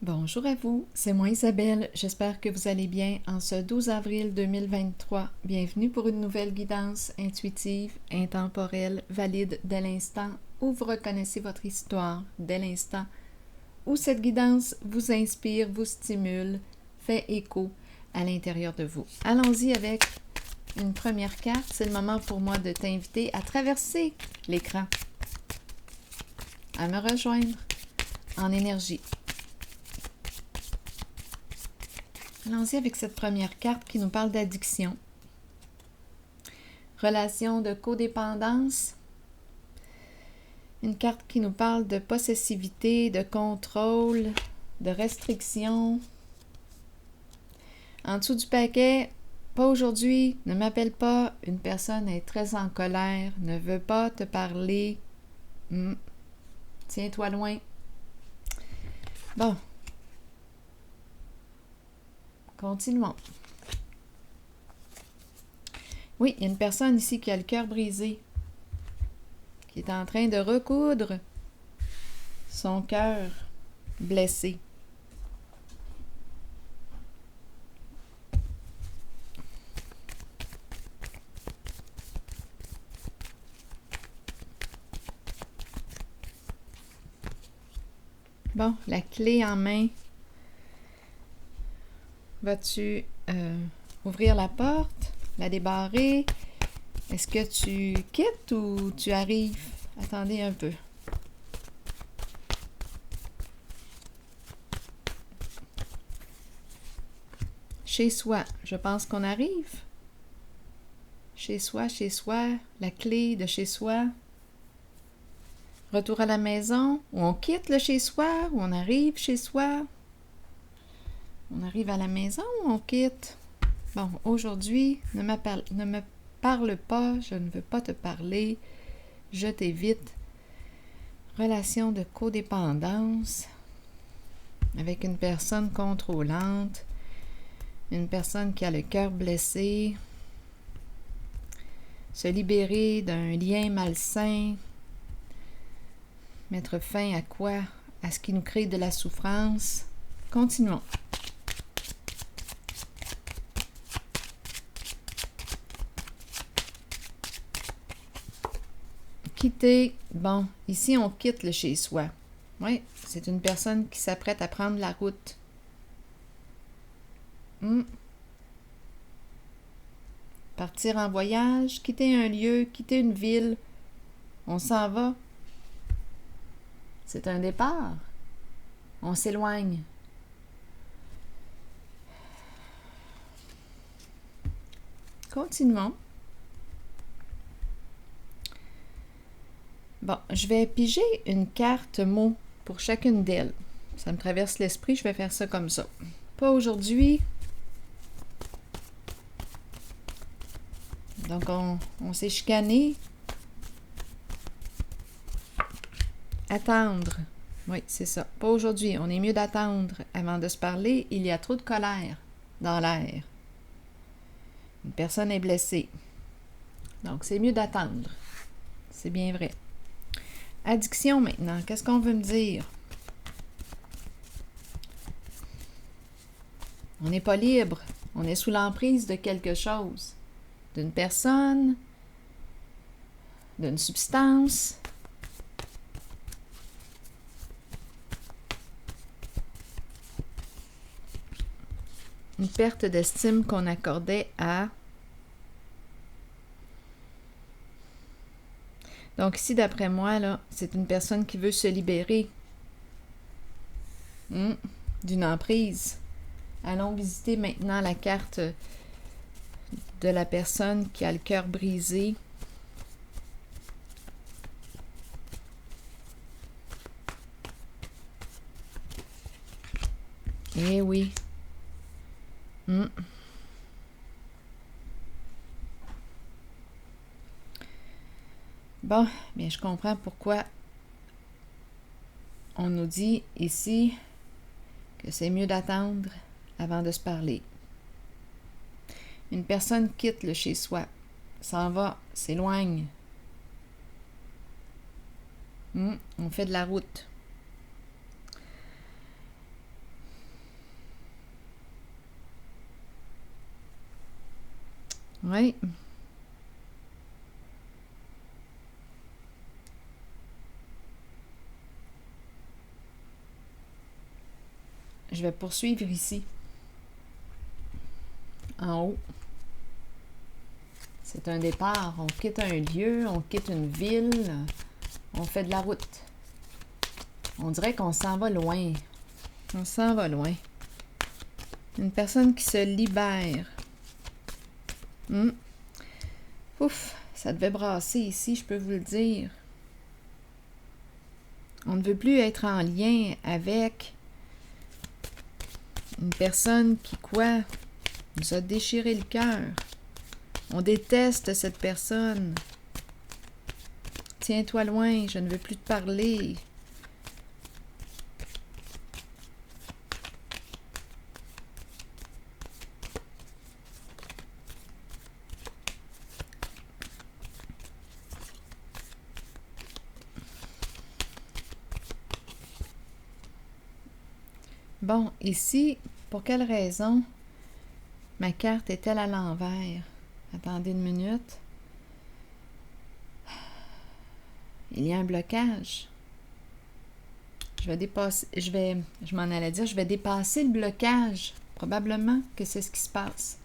Bonjour à vous, c'est moi Isabelle, j'espère que vous allez bien en ce 12 avril 2023. Bienvenue pour une nouvelle guidance intuitive, intemporelle, valide dès l'instant où vous reconnaissez votre histoire, dès l'instant où cette guidance vous inspire, vous stimule, fait écho à l'intérieur de vous. Allons-y avec une première carte, c'est le moment pour moi de t'inviter à traverser l'écran, à me rejoindre en énergie. Allons-y avec cette première carte qui nous parle d'addiction. Relation de codépendance. Une carte qui nous parle de possessivité, de contrôle, de restriction. En dessous du paquet, pas aujourd'hui, ne m'appelle pas, une personne est très en colère, ne veut pas te parler. Tiens-toi loin. Bon. Continuons. Oui, il y a une personne ici qui a le cœur brisé, qui est en train de recoudre son cœur blessé. Bon, la clé en main. Vas-tu ouvrir la porte, la débarrer? Est-ce que tu quittes ou tu arrives? Attendez un peu. Chez soi, je pense qu'on arrive. Chez soi, la clé de chez soi. Retour à la maison, ou on quitte le chez soi, ou on arrive chez soi. On arrive à la maison ou on quitte? Bon, aujourd'hui, ne me parle pas, je ne veux pas te parler, je t'évite. Relation de codépendance avec une personne contrôlante, une personne qui a le cœur blessé, se libérer d'un lien malsain, mettre fin à quoi? À ce qui nous crée de la souffrance. Continuons. Quitter, bon, ici on quitte le chez-soi. Oui, c'est une personne qui s'apprête à prendre la route. Partir en voyage, quitter un lieu, quitter une ville. On s'en va. C'est un départ. On s'éloigne. Continuons. Bon, je vais piger une carte mot pour chacune d'elles. Ça me traverse l'esprit, je vais faire ça comme ça. Pas aujourd'hui. Donc, on s'est chicané. Attendre. Oui, c'est ça. Pas aujourd'hui. On est mieux d'attendre avant de se parler. Il y a trop de colère dans l'air. Une personne est blessée. Donc, c'est mieux d'attendre. C'est bien vrai. Addiction maintenant. Qu'est-ce qu'on veut me dire? On n'est pas libre. On est sous l'emprise de quelque chose. D'une personne, d'une substance. Une perte d'estime qu'on accordait à... Donc ici, d'après moi, là, c'est une personne qui veut se libérer d'une emprise. Allons visiter maintenant la carte de la personne qui a le cœur brisé. Eh oui. Bon, bien je comprends pourquoi on nous dit ici que c'est mieux d'attendre avant de se parler. Une personne quitte le chez-soi, s'en va, s'éloigne. On fait de la route. Oui. Je vais poursuivre ici. En haut. C'est un départ. On quitte un lieu, on quitte une ville, on fait de la route. On dirait qu'on s'en va loin. On s'en va loin. Une personne qui se libère. Ouf, ça devait brasser ici, je peux vous le dire. On ne veut plus être en lien avec une personne qui, quoi, nous a déchiré le cœur. On déteste cette personne. Tiens-toi loin, je ne veux plus te parler. Bon, ici, pour quelle raison ma carte est-elle à l'envers? Attendez une minute. Il y a un blocage. Je m'en allais dire, je vais dépasser le blocage. Probablement que c'est ce qui se passe.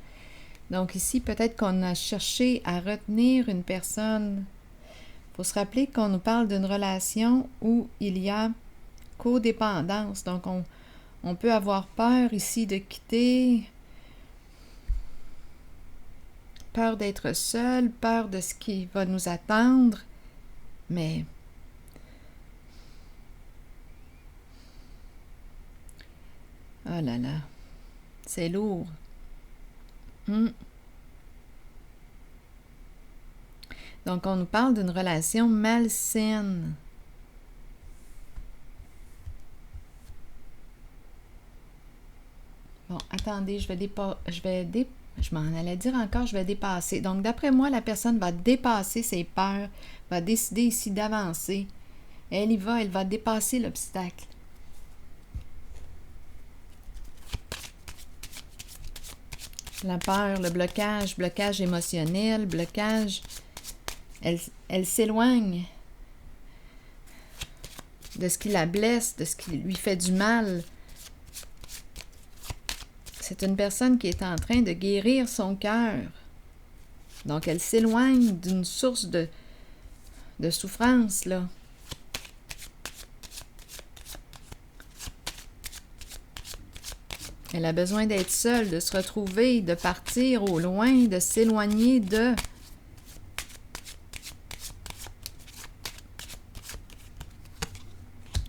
Donc ici, peut-être qu'on a cherché à retenir une personne. Il faut se rappeler qu'on nous parle d'une relation où il y a codépendance. Donc, on peut avoir peur ici de quitter, peur d'être seul, peur de ce qui va nous attendre, mais oh là là, c'est lourd. Donc, on nous parle d'une relation malsaine. Bon, attendez, je m'en allais dire encore, je vais dépasser. Donc, d'après moi, la personne va dépasser ses peurs, va décider ici d'avancer. Elle va dépasser l'obstacle. La peur, le blocage émotionnel, blocage, elle s'éloigne de ce qui la blesse, de ce qui lui fait du mal. C'est une personne qui est en train de guérir son cœur. Donc, elle s'éloigne d'une source de souffrance, là. Elle a besoin d'être seule, de se retrouver, de partir au loin, de s'éloigner de...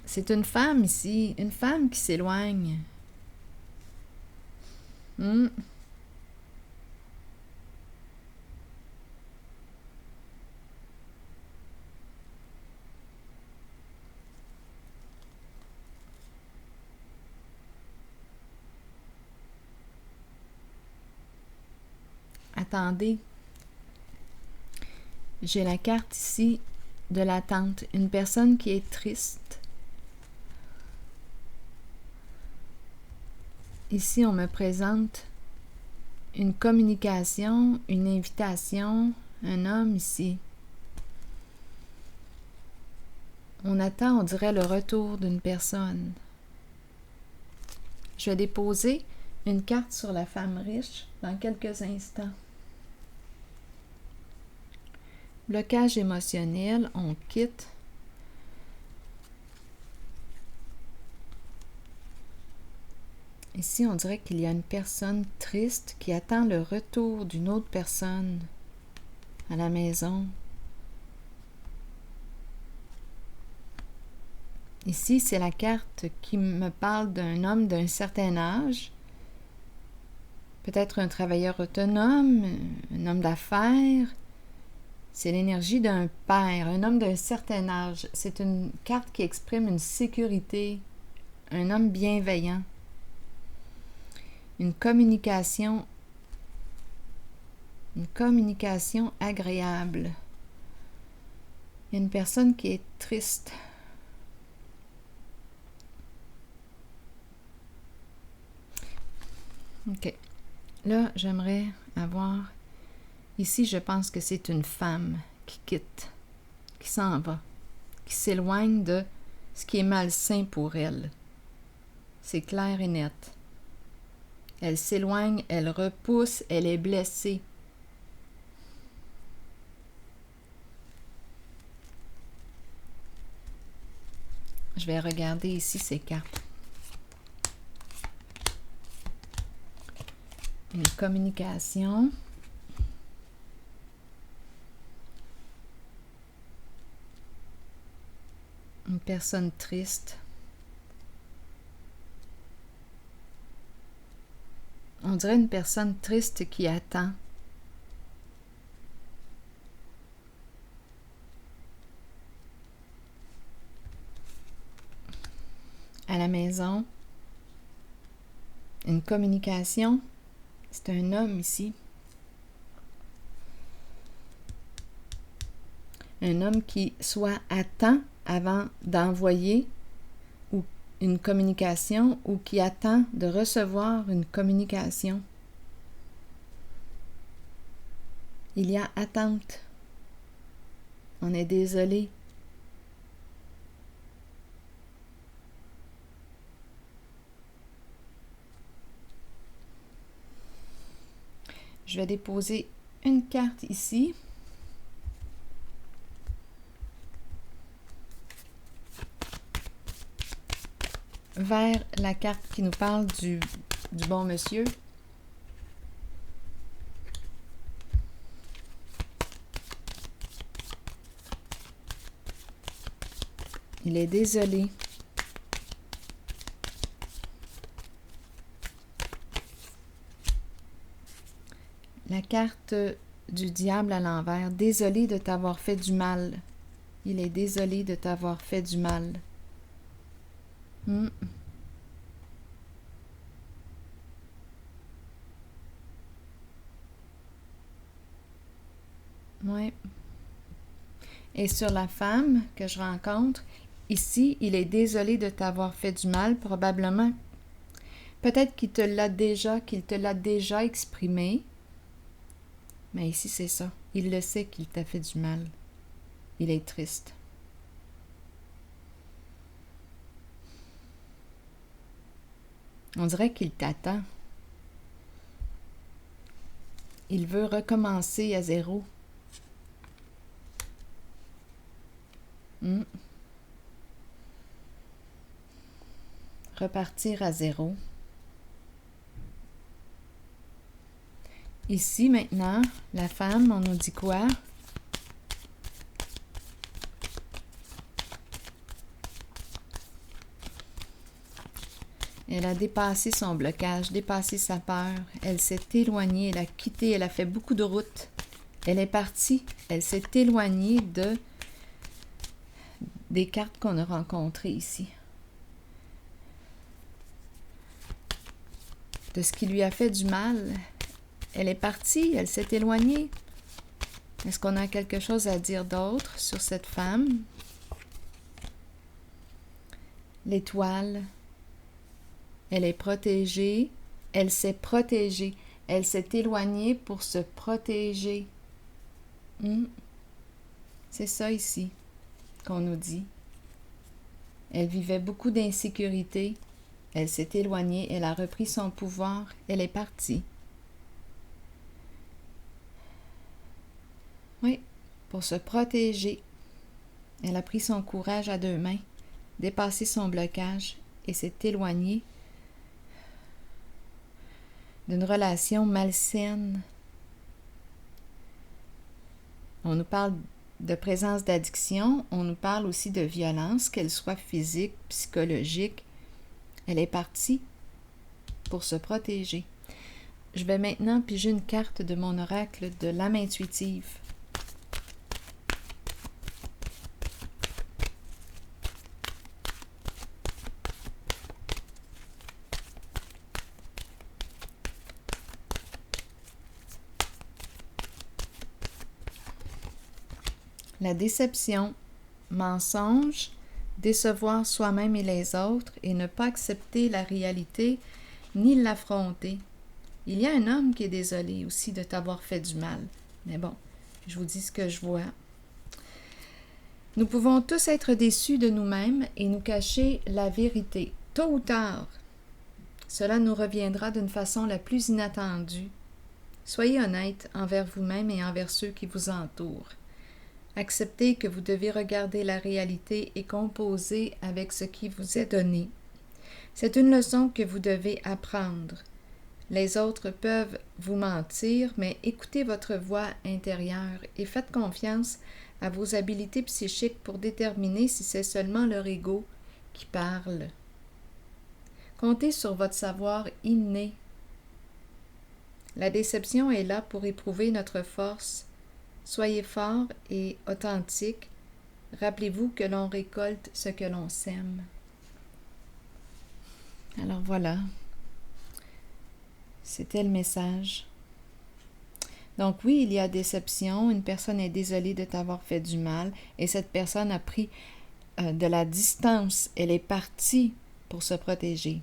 C'est une femme ici, une femme qui s'éloigne. Attendez. J'ai la carte ici de l'attente. Une personne qui est triste. Ici, on me présente une communication, une invitation, un homme ici. On attend, on dirait, le retour d'une personne. Je vais déposer une carte sur la femme riche dans quelques instants. Blocage émotionnel, on quitte. Ici, on dirait qu'il y a une personne triste qui attend le retour d'une autre personne à la maison. Ici, c'est la carte qui me parle d'un homme d'un certain âge, peut-être un travailleur autonome, un homme d'affaires. C'est l'énergie d'un père, un homme d'un certain âge. C'est une carte qui exprime une sécurité, un homme bienveillant, une communication agréable. Il y a une personne qui est triste. OK. Là, j'aimerais avoir Ici, je pense que c'est une femme qui quitte, qui s'en va, qui s'éloigne de ce qui est malsain pour elle. C'est clair et net. Elle s'éloigne, elle repousse, elle est blessée. Je vais regarder ici ces cartes. Une communication. Une personne triste. On dirait une personne triste qui attend. À la maison. Une communication. C'est un homme ici. Un homme qui soit attend avant d'envoyer ou une communication ou qui attend de recevoir une communication. Il y a attente. On est désolé. Je vais déposer une carte ici. Vers la carte qui nous parle du bon monsieur. Il est désolé. La carte du diable à l'envers. Désolé de t'avoir fait du mal. Il est désolé de t'avoir fait du mal. Oui. Et sur la femme que je rencontre, ici, il est désolé de t'avoir fait du mal, probablement. Peut-être qu'il te l'a déjà exprimé. Mais ici, c'est ça. Il le sait qu'il t'a fait du mal. Il est triste. On dirait qu'il t'attend. Il veut recommencer à zéro. Repartir à zéro. Ici, maintenant, la femme, on nous dit quoi? Elle a dépassé son blocage, dépassé sa peur. Elle s'est éloignée, elle a quitté, elle a fait beaucoup de routes. Elle est partie, elle s'est éloignée des cartes qu'on a rencontrées ici. De ce qui lui a fait du mal. Elle est partie, elle s'est éloignée. Est-ce qu'on a quelque chose à dire d'autre sur cette femme? L'étoile. Elle est protégée. Elle s'est protégée. Elle s'est éloignée pour se protéger. C'est ça ici qu'on nous dit. Elle vivait beaucoup d'insécurité. Elle s'est éloignée. Elle a repris son pouvoir. Elle est partie. Oui, pour se protéger. Elle a pris son courage à deux mains, dépassé son blocage et s'est éloignée d'une relation malsaine. On nous parle de présence d'addiction, on nous parle aussi de violence, qu'elle soit physique, psychologique. Elle est partie pour se protéger. Je vais maintenant piger une carte de mon oracle de l'âme intuitive. La déception, mensonge, décevoir soi-même et les autres et ne pas accepter la réalité ni l'affronter. Il y a un homme qui est désolé aussi de t'avoir fait du mal. Mais bon, je vous dis ce que je vois. Nous pouvons tous être déçus de nous-mêmes et nous cacher la vérité. Tôt ou tard, cela nous reviendra d'une façon la plus inattendue. Soyez honnête envers vous-même et envers ceux qui vous entourent. Acceptez que vous devez regarder la réalité et composer avec ce qui vous est donné. C'est une leçon que vous devez apprendre. Les autres peuvent vous mentir, mais écoutez votre voix intérieure et faites confiance à vos habiletés psychiques pour déterminer si c'est seulement leur ego qui parle. Comptez sur votre savoir inné. La déception est là pour éprouver notre force. Soyez fort et authentique. Rappelez-vous que l'on récolte ce que l'on sème. Alors voilà, c'était le message. Donc oui, il y a déception, une personne est désolée de t'avoir fait du mal et cette personne a pris de la distance, elle est partie pour se protéger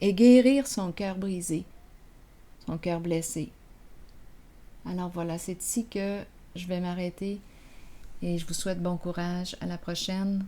et guérir son cœur brisé, son cœur blessé. Alors voilà, c'est ici que je vais m'arrêter et je vous souhaite bon courage. À la prochaine.